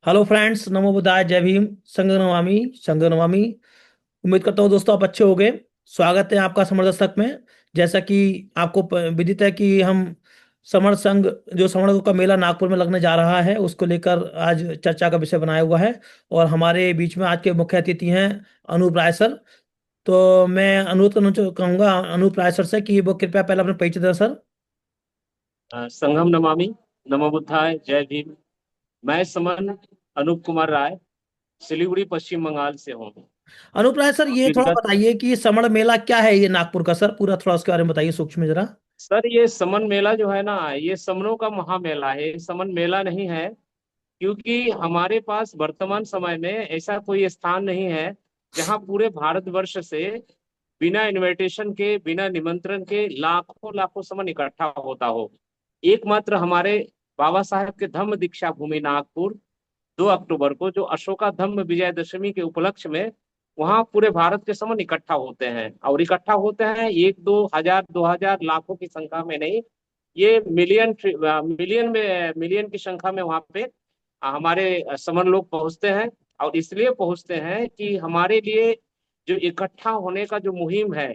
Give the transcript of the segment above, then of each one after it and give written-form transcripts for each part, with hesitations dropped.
Hello friends, नमो बुद्धाय, जय भीम। संग नमामि, संग नमामि। उम्मीद करता हूँ दोस्तों आप अच्छे होंगे। स्वागत है आपका समर दस्तक में। जैसा कि आपको विदित है कि हम समर संघ, जो समर का मेला नागपुर में लगने जा रहा है, उसको लेकर आज चर्चा का विषय बनाया हुआ है। और हमारे बीच में आज के मुख्य अतिथि हैं अनूप राय सर। तो मैं अनुरोध करना कहूँगा अनूप राय सर से कि वो कृपया पहले अपना परिचय दें सर। संघम नमामि, नमो बुद्धाय, जय भीम। मैं समन अनूप कुमार राय सिलीगुड़ी पश्चिम बंगाल से हूँ। अनूप राय सर, ये थोड़ा विगत बताइए कि समर मेला क्या है ये नागपुर का सर, पूरा थोड़ा उसके बारे में बताइए सूक्ष्म में जरा। सर, ये समन मेला जो है ना, ये समनों का महामेला है, ये समन मेला नहीं है। क्योंकि हमारे पास वर्तमान समय में ऐसा कोई स्थान नहीं है जहाँ पूरे भारतवर्ष से बिना इनविटेशन के, बिना निमंत्रण के लाखों लाखों समन इकट्ठा होता हो। एकमात्र हमारे बाबा साहेब के धम्म दीक्षा भूमि नागपुर 2 अक्टूबर को, जो अशोका धम्म विजयदशमी के उपलक्ष्य में वहां पूरे भारत के समन इकट्ठा होते हैं। और इकट्ठा होते हैं एक दो हजार, 2,000, लाखों की संख्या में नहीं। ये मिलियन की संख्या में वहां पे हमारे समन लोग पहुंचते हैं। और इसलिए पहुंचते हैं कि हमारे लिए जो इकट्ठा होने का जो मुहिम है,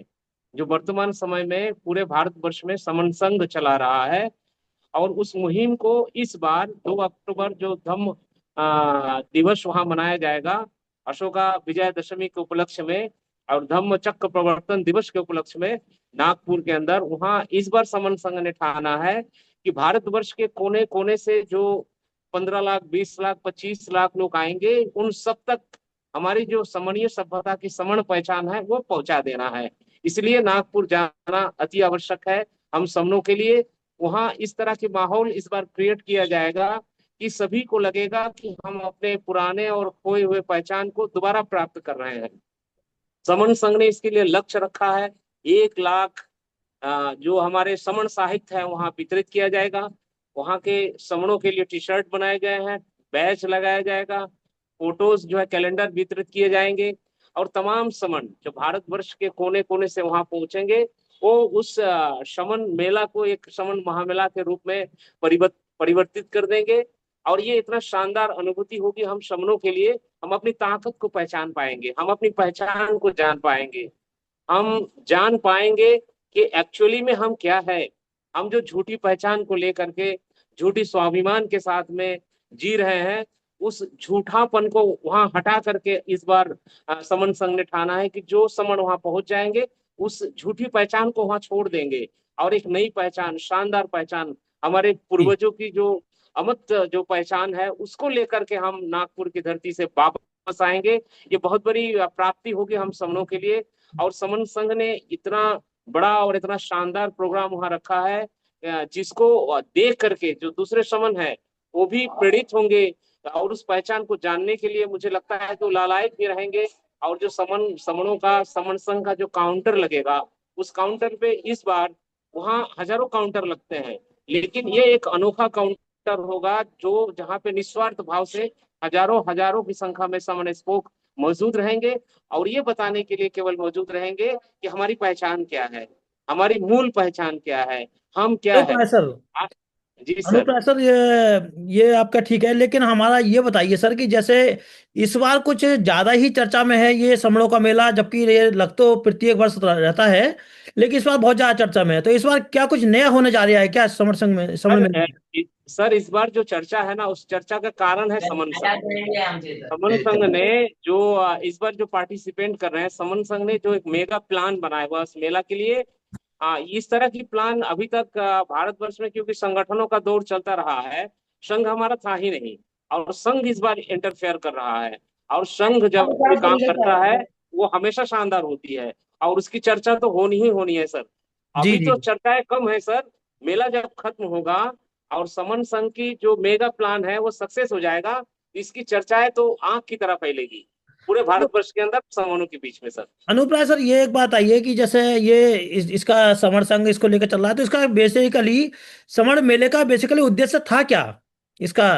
जो वर्तमान समय में पूरे भारतवर्ष में समन संघ चला रहा है, और उस मुहिम को इस बार 2 अक्टूबर जो धम्म दिवस वहां मनाया जाएगा, अशोका विजयदशमी के उपलक्ष्य में और धम्म चक्र प्रवर्तन दिवस के उपलक्ष्य में, नागपुर के अंदर वहां इस बार समन संघ ने ठाना है कि भारतवर्ष के कोने कोने से जो 15 लाख, 20 लाख, 25 लाख लोग आएंगे, उन सब तक हमारी जो समणीय सभ्यता की समण पहचान है वो पहुंचा देना है। इसलिए नागपुर जाना अति आवश्यक है हम समनों के लिए। वहां इस तरह की माहौल इस बार क्रिएट किया जाएगा कि सभी को लगेगा कि हम अपने पुराने और खोए हुए पहचान को दोबारा प्राप्त कर रहे हैं। समन संघ ने इसके लिए लक्ष्य रखा है 1 लाख जो हमारे समन साहित्य है वहां वितरित किया जाएगा। वहां के समनों के लिए टी शर्ट बनाए गए हैं, बैच लगाया जाएगा, फोटोज जो है कैलेंडर वितरित किए जाएंगे। और तमाम समन जो भारतवर्ष के कोने कोने से वहां पहुंचेंगे, वो उस समन मेला को एक समन महामेला के रूप में परिवर्तित कर देंगे। और ये इतना शानदार अनुभूति होगी हम समनों के लिए। हम अपनी ताकत को पहचान पाएंगे, हम अपनी पहचान को जान पाएंगे, हम जान पाएंगे कि एक्चुअली में हम क्या है। हम जो झूठी पहचान को लेकर के, झूठी स्वाभिमान के साथ में जी रहे हैं, उस झूठापन को वहां हटा करके इस बार समन संघ ने ठाना है कि जो समन वहां पहुंच जाएंगे, उस झूठी पहचान को वहां छोड़ देंगे और एक नई पहचान, शानदार पहचान, हमारे जी। पूर्वजों की जो अमत जो पहचान है, उसको लेकर के हम नागपुर की धरती से वापस आएंगे। ये बहुत बड़ी प्राप्ति होगी हम समनों के लिए। और समन संघ ने इतना बड़ा और इतना शानदार प्रोग्राम वहां रखा है, जिसको देख करके जो दूसरे समन है वो भी प्रेरित होंगे और उस पहचान को जानने के लिए मुझे लगता है कि वो लालायित भी रहेंगे। और जो समनों का, समन संघ का जो काउंटर लगेगा, उस काउंटर पे इस बार वहाँ हजारों काउंटर लगते हैं, लेकिन ये एक अनोखा काउंटर होगा जो जहाँ पे निस्वार्थ भाव से हजारों हजारों की संख्या में समन स्पोक मौजूद रहेंगे। और ये बताने के लिए केवल मौजूद रहेंगे कि हमारी पहचान क्या है, हमारी मूल पहचान क्या है, हम क्या अनूप है। राय सर, आ- जी अनूप सर। राय सर, ये आपका ठीक है, लेकिन हमारा ये बताइए सर कि जैसे इस बार कुछ ज्यादा ही चर्चा में है ये समड़ों का मेला, जबकि ये लग तो प्रत्येक वर्ष रहता है, लेकिन इस बार बहुत ज्यादा चर्चा में है। तो इस बार क्या कुछ नया होने जा रहा है क्या समर संघ में, समर सर मेले में? सर, इस बार जो चर्चा है ना, उस चर्चा का कारण है समन संघ। समन संघ ने जो इस बार जो पार्टिसिपेंट कर रहे हैं, समन संघ ने जो एक मेगा प्लान बनाया हुआ उस मेला के लिए। इस तरह की प्लान अभी तक भारतवर्ष में, क्योंकि संगठनों का दौर चलता रहा है, संघ हमारा था ही नहीं। और संघ इस बार इंटरफेयर कर रहा है। और संघ जब कोई काम करता है, वो हमेशा शानदार होती है। और उसकी चर्चा तो होनी ही होनी है सर। जी अभी जी। तो चर्चाएं कम है सर। मेला जब खत्म होगा और समन संघ की जो मेगा प्लान है वो सक्सेस हो जाएगा, इसकी चर्चाएं तो आंख की तरह फैलेगी पूरे तो भारतवर्ष के अंदर समूहों के बीच में सर। अनूप राय सर, ये एक बात आई है कि जैसे ये इसका समर संघ इसको लेकर चल रहा है, तो इसका बेसिकली समर मेले का बेसिकली उद्देश्य था क्या इसका?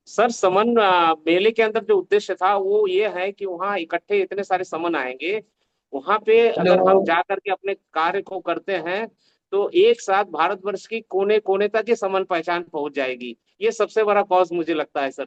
सर, समन मेले के अंदर जो उद्देश्य था वो ये है कि वहाँ इकट्ठे इतने सारे समन आएंगे। वहां पे अगर हम जा करके अपने कार्य को करते हैं, तो एक साथ भारतवर्ष की कोने कोने तक ये समन पहचान पहुंच जाएगी। ये सबसे बड़ा कॉज मुझे लगता है सर।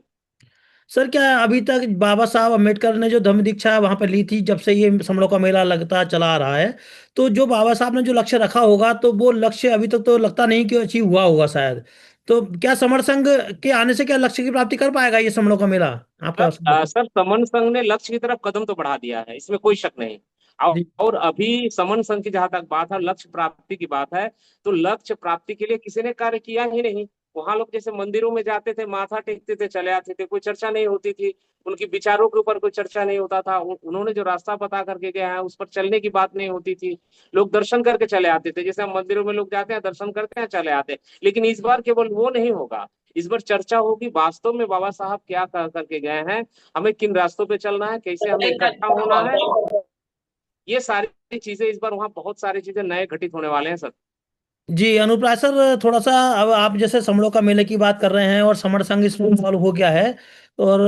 सर क्या अभी तक बाबा साहब अम्बेडकर ने जो धम्म दीक्षा वहां पर ली थी, जब से ये समणों का मेला लगता चला आ रहा है, तो जो बाबा साहब ने जो लक्ष्य रखा होगा, तो वो लक्ष्य अभी तक तो लगता नहीं कि अचीव हुआ होगा शायद। तो क्या समर संघ के आने से क्या लक्ष्य की प्राप्ति कर पाएगा ये समणों का मेला? आपका सर समन संघ ने लक्ष्य की तरफ कदम तो बढ़ा दिया है, इसमें कोई शक नहीं। जी। और अभी समन संघ की जहां तक बात है, लक्ष्य प्राप्ति की बात है, तो लक्ष्य प्राप्ति के लिए किसी ने कार्य किया ही नहीं। वहां लोग जैसे मंदिरों में जाते थे, माथा टेकते थे, चले आते थे, कोई चर्चा नहीं होती थी। उनके विचारों के ऊपर कोई चर्चा नहीं होता था। उन्होंने जो रास्ता बता करके गया है उस पर चलने की बात नहीं होती थी। लोग दर्शन करके चले आते थे, जैसे हम मंदिरों में लोग जाते हैं, दर्शन करते हैं, चले आते हैं। लेकिन इस बार केवल वो नहीं होगा। इस बार चर्चा होगी वास्तव में बाबा साहब क्या कर करके गए हैं, हमें किन रास्तों पे चलना है, कैसे हमें इकट्ठा होना है। ये सारी चीजें इस बार वहाँ बहुत सारी चीजें नए घटित होने वाले हैं सर। जी अनुप्राय सर, थोड़ा सा अब आप जैसे समणों का मेले की बात कर रहे हैं और समर संघ इसमें इन्वॉल्व हो गया है और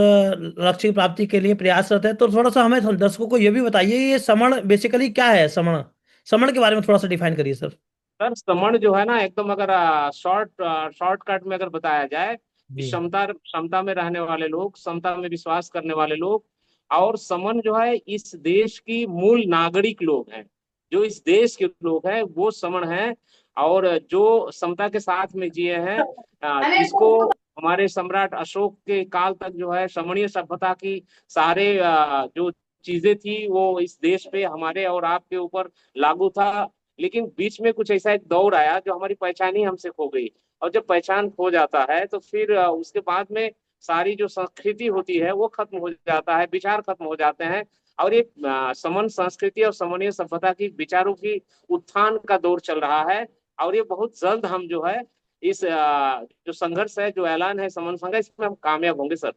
लक्ष्य की प्राप्ति के लिए प्रयासरत है, तो थोड़ा सा हमें दर्शकों को ये भी बताइए, ये समण बेसिकली क्या है? समण समण के बारे में थोड़ा सा डिफाइन करिए सर। सर समण जो है ना, एकदम अगर शॉर्टकट में अगर बताया जाए कि जी। क्षमता क्षमता में रहने वाले लोग, समता में विश्वास करने वाले लोग, और समन जो है इस देश की मूल नागरिक लोग हैं। जो इस देश के लोग हैं वो समण हैं। और जो समता के साथ में जिए हैं, जिसको हमारे सम्राट अशोक के काल तक जो है समणीय सभ्यता की सारे जो चीजें थी वो इस देश पे हमारे और आपके ऊपर लागू था। लेकिन बीच में कुछ ऐसा एक दौर आया जो हमारी पहचान ही हमसे खो गई। और जब पहचान खो जाता है तो फिर उसके बाद में सारी जो संस्कृति होती है वो खत्म हो जाता है, विचार खत्म हो जाते हैं। और ये समन संस्कृति और समन्वय सभ्यता की विचारों की उत्थान का दौर चल रहा है। और ये बहुत जल्द हम जो है इस जो संघर्ष है, जो ऐलान है समन संघ का, इसमें हम कामयाब होंगे सर।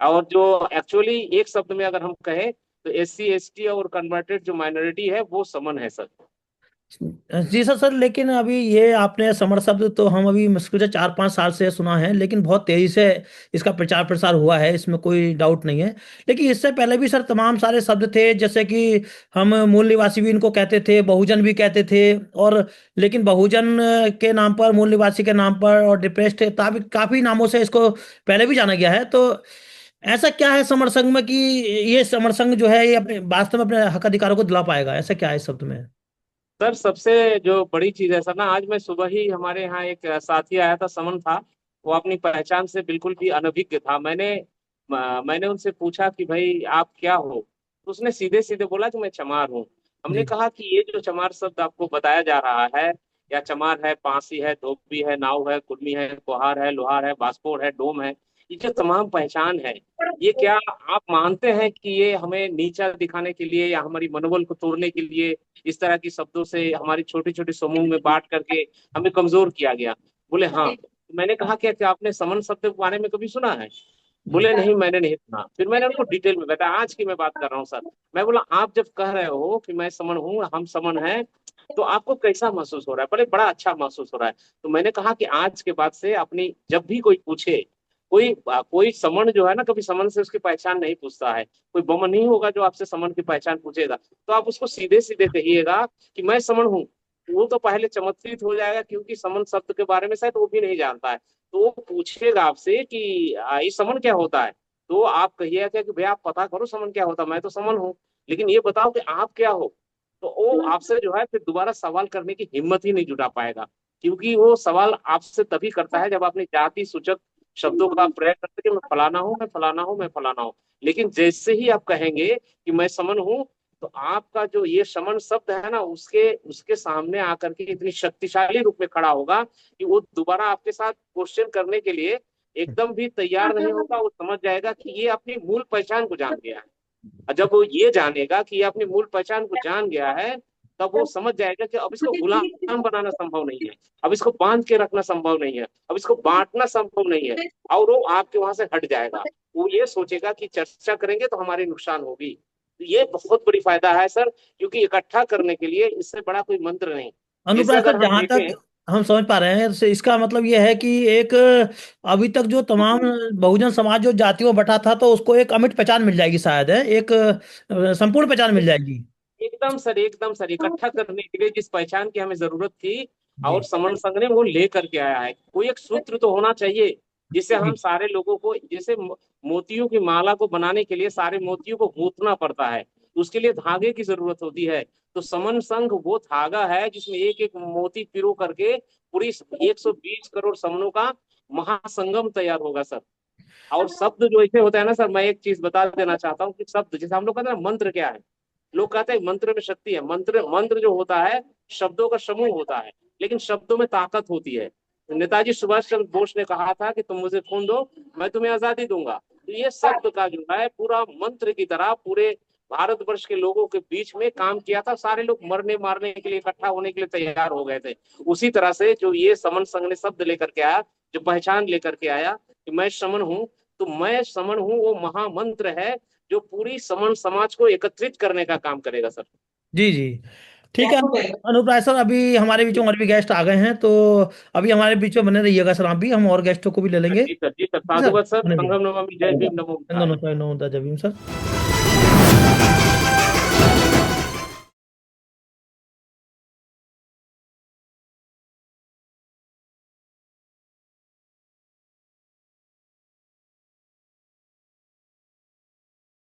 और जो एक्चुअली एक शब्द में अगर हम कहें तो SC ST और कन्वर्टेड जो माइनॉरिटी है वो समन है सर। जी सर। सर लेकिन अभी ये आपने समर शब्द तो हम अभी मुश्किल से 4-5 साल से सुना है, लेकिन बहुत तेजी से इसका प्रचार प्रसार हुआ है, इसमें कोई डाउट नहीं है। लेकिन इससे पहले भी सर तमाम सारे शब्द थे, जैसे कि हम मूल निवासी भी इनको कहते थे, बहुजन भी कहते थे, और लेकिन बहुजन के नाम पर, मूल निवासी के नाम पर और डिप्रेस्ड काफी नामों से इसको पहले भी जाना गया है। तो ऐसा क्या है समर संघ में कि ये समर संघ जो है ये अपने वास्तव में अपने हक अधिकारों को दिला पाएगा? ऐसा क्या है इस शब्द में? सर सबसे जो बड़ी चीज है सर ना, आज मैं सुबह ही हमारे यहाँ एक साथी आया था, समन था। वो अपनी पहचान से बिल्कुल भी अनभिज्ञ था। मैंने उनसे पूछा कि भाई आप क्या हो, तो उसने सीधे सीधे बोला कि मैं चमार हूँ। हमने जी। कहा कि ये जो चमार शब्द आपको बताया जा रहा है, या चमार है, पांसी है, धोबी है, नाव है, कुर्मी है, कुहार है, लोहार है, बास्पोर है, डोम है, ये जो तमाम पहचान है, ये क्या आप मानते हैं कि ये हमें नीचा दिखाने के लिए या हमारी मनोबल को तोड़ने के लिए इस तरह की शब्दों से हमारी छोटे छोटे समूह में बांट करके हमें कमजोर किया गया? बोले हाँ। तो मैंने कहा क्या आपने समन शब्द के बारे में कभी सुना है? जी। बोले नहीं, मैंने नहीं सुना। फिर मैंने उनको डिटेल में बताया, आज की मैं बात कर रहा हूँ सर। मैं बोला आप जब कह रहे हो कि मैं समन हूँ, हम समन हैं, तो आपको कैसा महसूस हो रहा है? बोले बड़ा अच्छा महसूस हो रहा है। तो मैंने कहा कि आज के बाद से अपनी जब भी कोई पूछे, कोई समन जो है ना, कभी समन से उसकी पहचान नहीं पूछता है। कोई बमन नहीं होगा जो आपसे समन की पहचान पूछेगा। तो आप उसको सीधे सीधे कहिएगा कि मैं समन हूँ। वो तो पहले चमत्कृत हो जाएगा, क्योंकि समन शब्द के बारे में शायद वो भी नहीं जानता है। तो वो पूछेगा आपसे कि ये समन क्या होता है। तो आप कहिएगा कि भैया आप पता करो समन क्या होता है, मैं तो समन हूँ, लेकिन ये बताओ कि आप क्या हो। तो वो आपसे जो है फिर दोबारा सवाल करने की हिम्मत ही नहीं जुटा पाएगा। क्योंकि वो सवाल आपसे तभी करता है जब आपने जाति सूचक शब्दों का प्रयोग करते कि मैं फलाना हूँ, मैं फलाना हूँ, मैं फलाना हूँ। लेकिन जैसे ही आप कहेंगे कि मैं समन हूँ, तो आपका जो ये समन शब्द है ना, उसके उसके सामने आकर के इतनी शक्तिशाली रूप में खड़ा होगा कि वो दोबारा आपके साथ क्वेश्चन करने के लिए एकदम भी तैयार नहीं होगा। वो समझ जाएगा कि ये अपनी मूल पहचान को जान गया है। और जब वो ये जानेगा कि ये अपनी मूल पहचान को जान गया है, तब वो समझ जाएगा कि अब इसको गुलाम बनाना संभव नहीं है, अब इसको बांध के रखना संभव नहीं है, अब इसको बांटना संभव नहीं है। और वो आपके वहां से हट जाएगा। वो ये सोचेगा कि चर्चा करेंगे तो हमारी नुकसान होगी। तो ये बहुत बड़ी फायदा है सर, क्योंकि इकट्ठा करने के लिए इससे बड़ा कोई मंत्र नहीं। जैसे अनुप्राय अगर सर, हम जहां तक देखें, हम समझ पा रहे हैं इसका मतलब यह है कि एक अभी तक जो तमाम बहुजन समाज जो जातियों में बटा था, तो उसको एक अमिट पहचान मिल जाएगी शायद है, एक संपूर्ण पहचान मिल जाएगी। एकदम सर इकट्ठा करने के लिए जिस पहचान की हमें जरूरत थी, जी और समन संघ ने वो लेकर के आया है। कोई एक सूत्र तो होना चाहिए जिससे हम जी सारे लोगों को, जैसे मोतियों की माला को बनाने के लिए सारे मोतियों को गूंथना पड़ता है, तो उसके लिए धागे की जरूरत होती है। तो समन संघ वो धागा है जिसमें एक एक मोती पिरो करके पूरी 120 करोड़ समनों का महासंगम तैयार होगा सर। और शब्द जो ऐसे होता है ना सर, मैं एक चीज बता देना चाहता हूँ कि शब्द, जैसे हम लोग कहते हैं ना मंत्र क्या है, लोग कहते हैं मंत्र में शक्ति है। मंत्र मंत्र जो होता है शब्दों का समूह होता है, लेकिन शब्दों में ताकत होती है। नेताजी सुभाष चंद्र बोस ने कहा था कि तुम मुझे खून दो, मैं तुम्हें आजादी दूंगा। तो ये शब्द का जो है पूरा मंत्र की तरह पूरे भारतवर्ष के लोगों के बीच में काम किया था। सारे लोग मरने मारने के लिए इकट्ठा होने के लिए तैयार हो गए थे। उसी तरह से जो ये समन संघ ने शब्द लेकर के आया, जो पहचान लेकर के आया कि मैं समन हूँ, तो मैं समन हूँ वो महामंत्र है जो पूरी समन समाज को एकत्रित करने का काम करेगा सर। जी जी ठीक है। अनुप्राय सर, अभी हमारे बीच में और भी गेस्ट आ गए हैं, तो अभी हमारे बीच में बने रहिएगा सर, आप भी, हम और गेस्टों को भी ले लेंगे। जी सर, जी सर, जी सर, साधुवाद सर, बने रहिए। संगम नमामि जय भीम नमो बुद्धाय। नमो नमो जय भीम सर।